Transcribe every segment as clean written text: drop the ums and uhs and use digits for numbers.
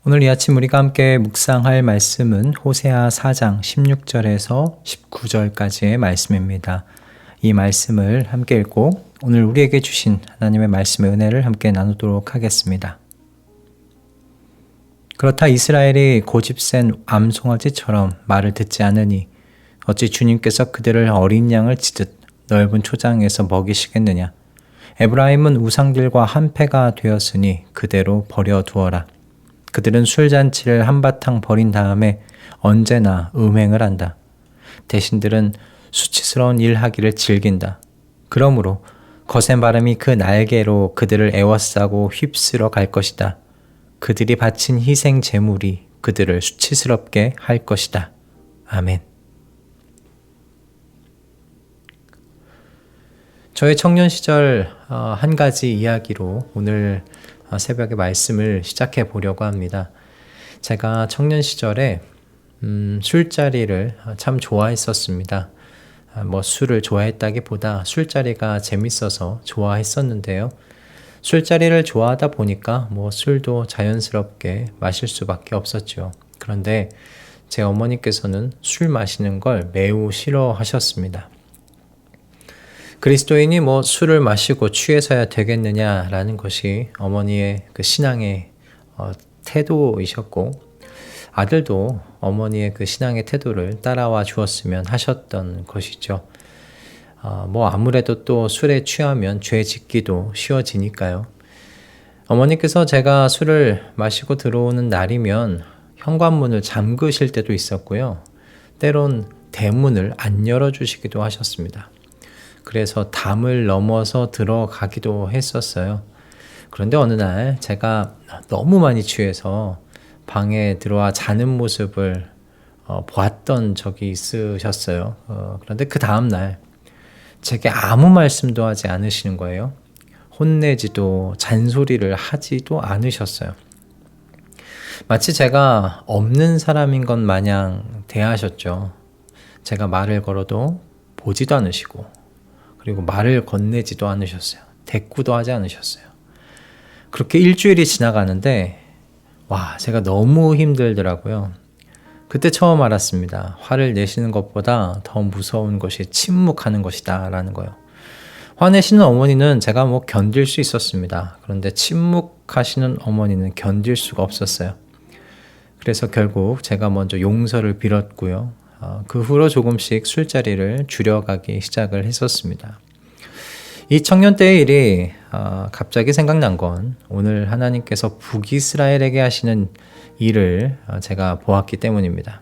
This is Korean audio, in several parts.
오늘 이 아침 우리가 함께 묵상할 말씀은 호세아 4장 16절에서 19절까지의 말씀입니다. 이 말씀을 함께 읽고 오늘 우리에게 주신 하나님의 말씀의 은혜를 함께 나누도록 하겠습니다. 그렇다 이스라엘이 고집센 암송아지처럼 말을 듣지 않으니 어찌 주님께서 그들을 어린 양을 치듯 넓은 초장에서 먹이시겠느냐. 에브라임은 우상들과 한패가 되었으니 그대로 버려두어라. 그들은 술잔치를 한바탕 벌인 다음에 언제나 음행을 한다. 대신들은 수치스러운 일하기를 즐긴다. 그러므로 거센 바람이 그 날개로 그들을 에워싸고 휩쓸어 갈 것이다. 그들이 바친 희생 제물이 그들을 수치스럽게 할 것이다. 아멘. 저의 청년 시절 한 가지 이야기로 오늘 새벽에 말씀을 시작해 보려고 합니다. 제가 청년 시절에 술자리를 참 좋아했었습니다. 술을 좋아했다기보다 술자리가 재밌어서 좋아했었는데요. 술자리를 좋아하다 보니까 술도 자연스럽게 마실 수밖에 없었죠. 그런데 제 어머니께서는 술 마시는 걸 매우 싫어하셨습니다. 그리스도인이 술을 마시고 취해서야 되겠느냐라는 것이 어머니의 그 신앙의 태도이셨고, 아들도 어머니의 그 신앙의 태도를 따라와 주었으면 하셨던 것이죠. 아무래도 또 술에 취하면 죄 짓기도 쉬워지니까요. 어머니께서 제가 술을 마시고 들어오는 날이면 현관문을 잠그실 때도 있었고요. 때론 대문을 안 열어주시기도 하셨습니다. 그래서 담을 넘어서 들어가기도 했었어요. 그런데 어느 날 제가 너무 많이 취해서 방에 들어와 자는 모습을 보았던 적이 있으셨어요. 그런데 그 다음날 제게 아무 말씀도 하지 않으시는 거예요. 혼내지도 잔소리를 하지도 않으셨어요. 마치 제가 없는 사람인 것 마냥 대하셨죠. 제가 말을 걸어도 보지도 않으시고, 그리고 말을 건네지도 않으셨어요. 대꾸도 하지 않으셨어요. 그렇게 일주일이 지나가는데 제가 너무 힘들더라고요. 그때 처음 알았습니다. 화를 내시는 것보다 더 무서운 것이 침묵하는 것이다 라는 거예요. 화내시는 어머니는 제가 견딜 수 있었습니다. 그런데 침묵하시는 어머니는 견딜 수가 없었어요. 그래서 결국 제가 먼저 용서를 빌었고요. 그 후로 조금씩 술자리를 줄여가기 시작을 했었습니다. 이 청년 때의 일이 갑자기 생각난 건 오늘 하나님께서 북이스라엘에게 하시는 일을 제가 보았기 때문입니다.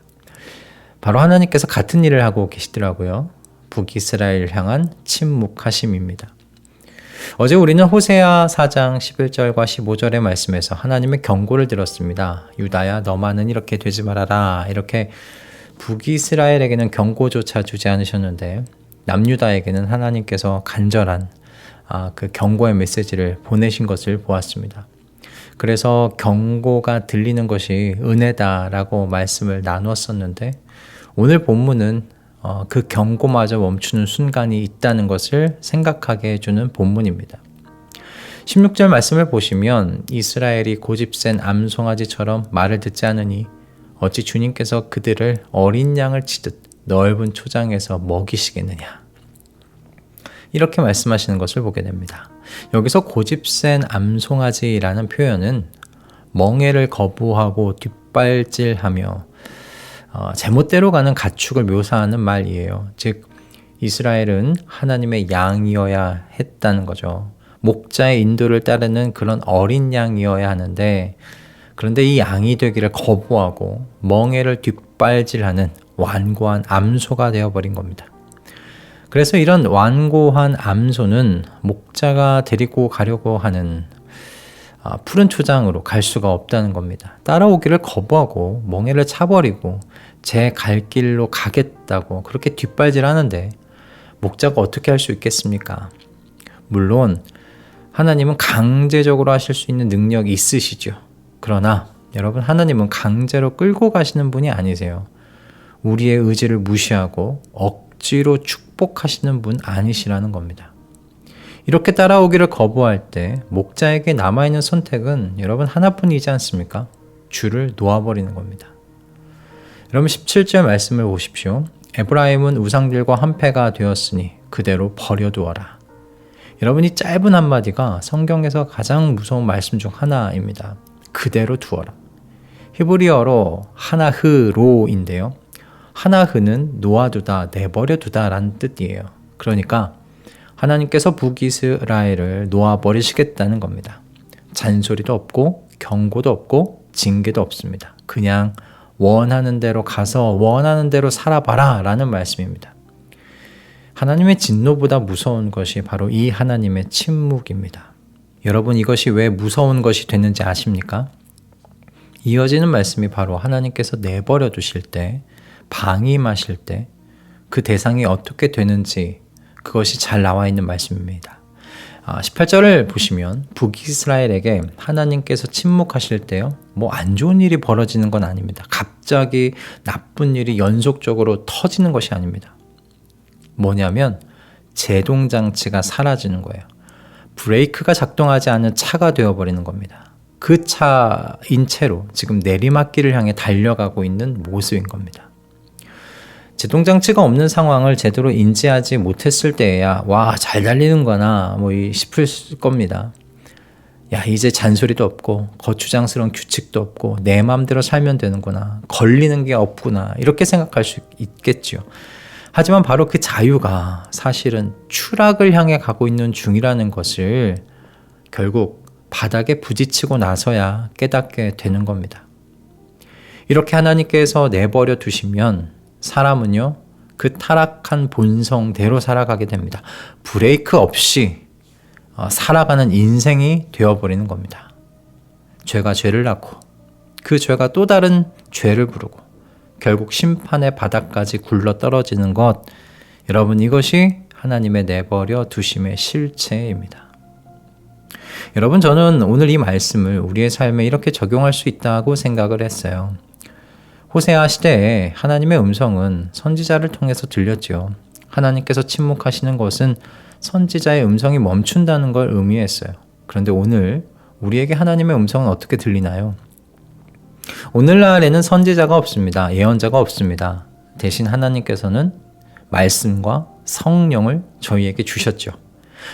바로 하나님께서 같은 일을 하고 계시더라고요. 북이스라엘 향한 침묵하심입니다. 어제 우리는 호세아 4장 11절과 15절의 말씀에서 하나님의 경고를 들었습니다. 유다야, 너만은 이렇게 되지 말아라. 이렇게 북이스라엘에게는 경고조차 주지 않으셨는데 남유다에게는 하나님께서 간절한 그 경고의 메시지를 보내신 것을 보았습니다. 그래서 경고가 들리는 것이 은혜다라고 말씀을 나누었었는데 오늘 본문은 그 경고마저 멈추는 순간이 있다는 것을 생각하게 해주는 본문입니다. 16절 말씀을 보시면 이스라엘이 고집센 암송아지처럼 말을 듣지 않으니 어찌 주님께서 그들을 어린 양을 치듯 넓은 초장에서 먹이시겠느냐. 이렇게 말씀하시는 것을 보게 됩니다. 여기서 고집센 암송아지라는 표현은 멍에를 거부하고 뒷발질하며 제멋대로 가는 가축을 묘사하는 말이에요. 즉 이스라엘은 하나님의 양이어야 했다는 거죠. 목자의 인도를 따르는 그런 어린 양이어야 하는데, 그런데 이 양이 되기를 거부하고 멍에를 뒷발질하는 완고한 암소가 되어버린 겁니다. 그래서 이런 완고한 암소는 목자가 데리고 가려고 하는 푸른 초장으로 갈 수가 없다는 겁니다. 따라오기를 거부하고 멍에를 차버리고 제 갈 길로 가겠다고 그렇게 뒷발질하는데 목자가 어떻게 할 수 있겠습니까? 물론 하나님은 강제적으로 하실 수 있는 능력이 있으시죠. 그러나 여러분, 하나님은 강제로 끌고 가시는 분이 아니세요. 우리의 의지를 무시하고 억지로 축복하시는 분 아니시라는 겁니다. 이렇게 따라오기를 거부할 때 목자에게 남아있는 선택은 여러분 하나뿐이지 않습니까? 줄을 놓아버리는 겁니다. 여러분 17절 말씀을 보십시오. 에브라임은 우상들과 한패가 되었으니 그대로 버려두어라. 여러분 이 짧은 한마디가 성경에서 가장 무서운 말씀 중 하나입니다. 그대로 두어라. 히브리어로 하나흐로인데요. 하나흐는 놓아두다, 내버려두다 라는 뜻이에요. 그러니까 하나님께서 북이스라엘을 놓아버리시겠다는 겁니다. 잔소리도 없고 경고도 없고 징계도 없습니다. 그냥 원하는 대로 가서 원하는 대로 살아봐라 라는 말씀입니다. 하나님의 진노보다 무서운 것이 바로 이 하나님의 침묵입니다. 여러분 이것이 왜 무서운 것이 됐는지 아십니까? 이어지는 말씀이 바로 하나님께서 내버려 두실 때, 방임하실 때 그 대상이 어떻게 되는지 그것이 잘 나와 있는 말씀입니다. 18절을 보시면 북이스라엘에게 하나님께서 침묵하실 때요, 뭐 안 좋은 일이 벌어지는 건 아닙니다. 갑자기 나쁜 일이 연속적으로 터지는 것이 아닙니다. 뭐냐면 제동장치가 사라지는 거예요. 브레이크가 작동하지 않는 차가 되어버리는 겁니다. 그 차인 채로 지금 내리막길을 향해 달려가고 있는 모습인 겁니다. 제동장치가 없는 상황을 제대로 인지하지 못했을 때에야 와, 잘 달리는구나 뭐 싶을 겁니다. 야, 이제 잔소리도 없고 거추장스러운 규칙도 없고 내 마음대로 살면 되는구나, 걸리는 게 없구나 이렇게 생각할 수 있겠죠. 하지만 바로 그 자유가 사실은 추락을 향해 가고 있는 중이라는 것을 결국 바닥에 부딪히고 나서야 깨닫게 되는 겁니다. 이렇게 하나님께서 내버려 두시면 사람은요, 그 타락한 본성대로 살아가게 됩니다. 브레이크 없이 살아가는 인생이 되어버리는 겁니다. 죄가 죄를 낳고 그 죄가 또 다른 죄를 부르고 결국 심판의 바닥까지 굴러 떨어지는 것, 여러분 이것이 하나님의 내버려 두심의 실체입니다. 여러분 저는 오늘 이 말씀을 우리의 삶에 이렇게 적용할 수 있다고 생각을 했어요. 호세아 시대에 하나님의 음성은 선지자를 통해서 들렸죠. 하나님께서 침묵하시는 것은 선지자의 음성이 멈춘다는 걸 의미했어요. 그런데 오늘 우리에게 하나님의 음성은 어떻게 들리나요? 오늘날에는 선지자가 없습니다. 예언자가 없습니다. 대신 하나님께서는 말씀과 성령을 저희에게 주셨죠.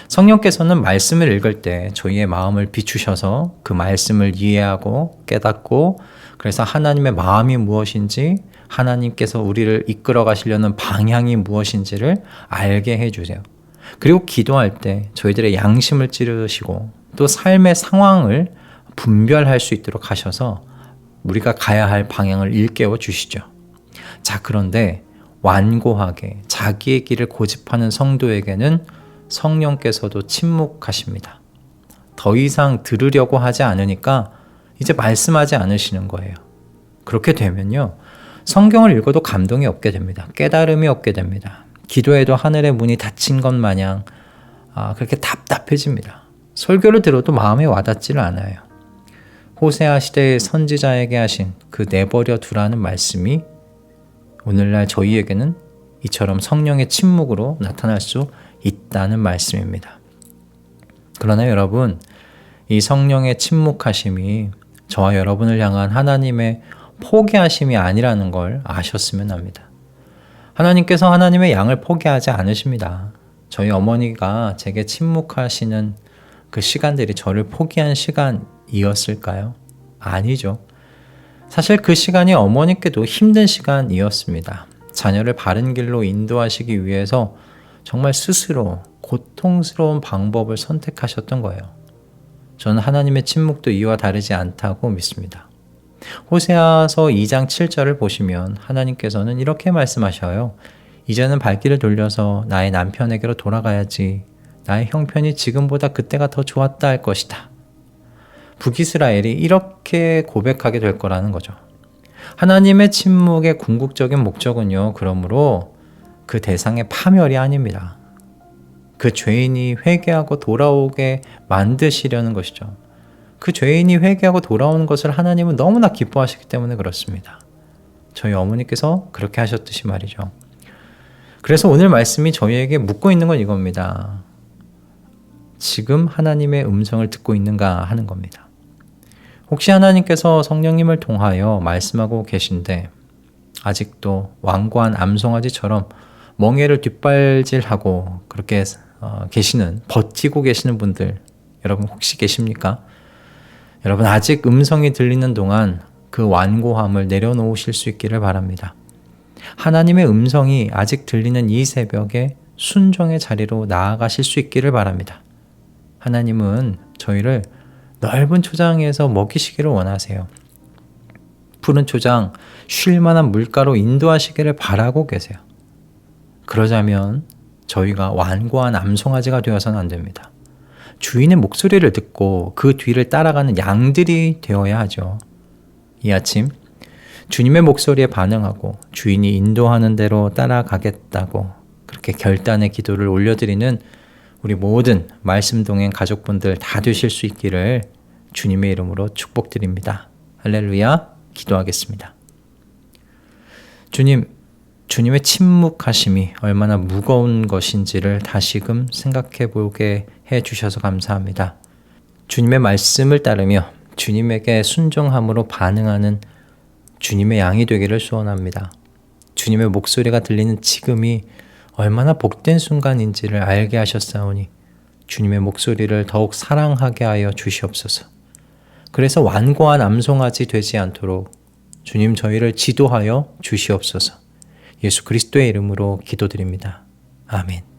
성령께서는 말씀을 읽을 때 저희의 마음을 비추셔서 그 말씀을 이해하고 깨닫고, 그래서 하나님의 마음이 무엇인지, 하나님께서 우리를 이끌어 가시려는 방향이 무엇인지를 알게 해주세요. 그리고 기도할 때 저희들의 양심을 찌르시고 또 삶의 상황을 분별할 수 있도록 하셔서 우리가 가야 할 방향을 일깨워 주시죠. 자, 그런데 완고하게 자기의 길을 고집하는 성도에게는 성령께서도 침묵하십니다. 더 이상 들으려고 하지 않으니까 이제 말씀하지 않으시는 거예요. 그렇게 되면요, 성경을 읽어도 감동이 없게 됩니다. 깨달음이 없게 됩니다. 기도해도 하늘의 문이 닫힌 것 마냥 그렇게 답답해집니다. 설교를 들어도 마음에 와닿지를 않아요. 호세아 시대의 선지자에게 하신 그 내버려 두라는 말씀이 오늘날 저희에게는 이처럼 성령의 침묵으로 나타날 수 있다는 말씀입니다. 그러나 여러분, 이 성령의 침묵하심이 저와 여러분을 향한 하나님의 포기하심이 아니라는 걸 아셨으면 합니다. 하나님께서 하나님의 양을 포기하지 않으십니다. 저희 어머니가 제게 침묵하시는 그 시간들이 저를 포기한 시간이었을까요? 아니죠. 사실 그 시간이 어머니께도 힘든 시간이었습니다. 자녀를 바른 길로 인도하시기 위해서 정말 스스로 고통스러운 방법을 선택하셨던 거예요. 저는 하나님의 침묵도 이와 다르지 않다고 믿습니다. 호세아서 2장 7절을 보시면 하나님께서는 이렇게 말씀하셔요. 이제는 발길을 돌려서 나의 남편에게로 돌아가야지. 나의 형편이 지금보다 그때가 더 좋았다 할 것이다. 북이스라엘이 이렇게 고백하게 될 거라는 거죠. 하나님의 침묵의 궁극적인 목적은요, 그러므로 그 대상의 파멸이 아닙니다. 그 죄인이 회개하고 돌아오게 만드시려는 것이죠. 그 죄인이 회개하고 돌아오는 것을 하나님은 너무나 기뻐하시기 때문에 그렇습니다. 저희 어머니께서 그렇게 하셨듯이 말이죠. 그래서 오늘 말씀이 저희에게 묻고 있는 건 이겁니다. 지금 하나님의 음성을 듣고 있는가 하는 겁니다. 혹시 하나님께서 성령님을 통하여 말씀하고 계신데 아직도 완고한 암송아지처럼 멍에를 뒷발질하고 그렇게 버티고 계시는 분들 여러분 혹시 계십니까? 여러분 아직 음성이 들리는 동안 그 완고함을 내려놓으실 수 있기를 바랍니다. 하나님의 음성이 아직 들리는 이 새벽에 순종의 자리로 나아가실 수 있기를 바랍니다. 하나님은 저희를 넓은 초장에서 먹이시기를 원하세요. 푸른 초장, 쉴 만한 물가로 인도하시기를 바라고 계세요. 그러자면 저희가 완고한 암송아지가 되어서는 안 됩니다. 주인의 목소리를 듣고 그 뒤를 따라가는 양들이 되어야 하죠. 이 아침 주님의 목소리에 반응하고 주인이 인도하는 대로 따라가겠다고 그렇게 결단의 기도를 올려드리는 우리 모든 말씀동행 가족분들 다 되실 수 있기를 주님의 이름으로 축복드립니다. 할렐루야. 기도하겠습니다. 주님의 침묵하심이 얼마나 무거운 것인지를 다시금 생각해 보게 해주셔서 감사합니다. 주님의 말씀을 따르며 주님에게 순종함으로 반응하는 주님의 양이 되기를 소원합니다. 주님의 목소리가 들리는 지금이 얼마나 복된 순간인지를 알게 하셨사오니 주님의 목소리를 더욱 사랑하게 하여 주시옵소서. 그래서 완고한 암송아지 되지 않도록 주님 저희를 지도하여 주시옵소서. 예수 그리스도의 이름으로 기도드립니다. 아멘.